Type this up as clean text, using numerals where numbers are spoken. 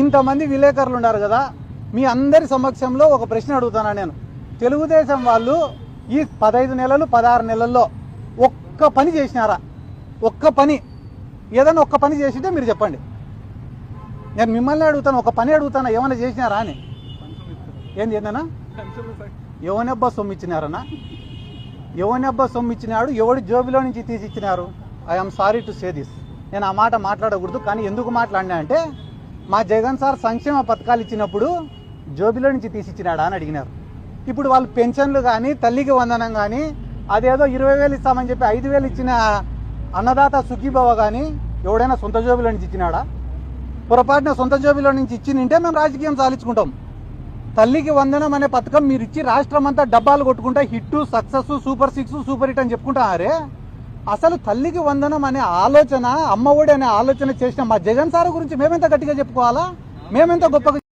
ఇంతమంది విలేకరులు ఉన్నారు కదా, మీ అందరి సమక్షంలో ఒక ప్రశ్న అడుగుతాను నేను. తెలుగుదేశం వాళ్ళు ఈ 15 నెలలు 16 నెలల్లో ఒక్క పని చేసినారా? ఒక్క పని, ఏదైనా ఒక్క పని చేసింటే మీరు చెప్పండి. నేను మిమ్మల్ని అడుగుతాను, ఒక పని అడుగుతాను, ఏమైనా చేసినారా అని. ఏందన్నా ఎవనబ్బా సొమ్ము ఇచ్చినారన్నా? ఎవనబ్బా సొమ్ము ఇచ్చినాడు? ఎవడి జోబులో నుంచి తీసి ఇచ్చినారు? I'm sorry to say this. నేను ఆ మాట మాట్లాడకూడదు, కానీ ఎందుకు మాట్లాడినా అంటే మా జగన్ సార్ సంక్షేమ పథకాలు ఇచ్చినప్పుడు జోబులో నుంచి తీసి ఇచ్చినాడా అని అడిగినారు. ఇప్పుడు వాళ్ళు పెన్షన్లు కానీ, తల్లికి వందనం కానీ, అదేదో 20,000 ఇస్తామని చెప్పి 5,000 ఇచ్చిన అన్నదాత సుఖీభవ కానీ ఎవడైనా సొంత జోబులో నుంచి ఇచ్చినాడా? పొరపాటున సొంత జోబులో నుంచి ఇచ్చినింటే మేము రాజకీయం సాధించుకుంటాం. తల్లికి వందనం అనే పథకం మీరు ఇచ్చి రాష్ట్రం అంతా డబ్బాలు కొట్టుకుంటా hit, success, super 6, super hit అని చెప్పుకుంటారే. అసలు తల్లికి వందనం అనే ఆలోచన, అమ్మఒడి అనే ఆలోచన చేసిన మా జగన్ సార్ గురించి మేమెంత గట్టిగా చెప్పుకోవాలా? మేమెంత గొప్పగా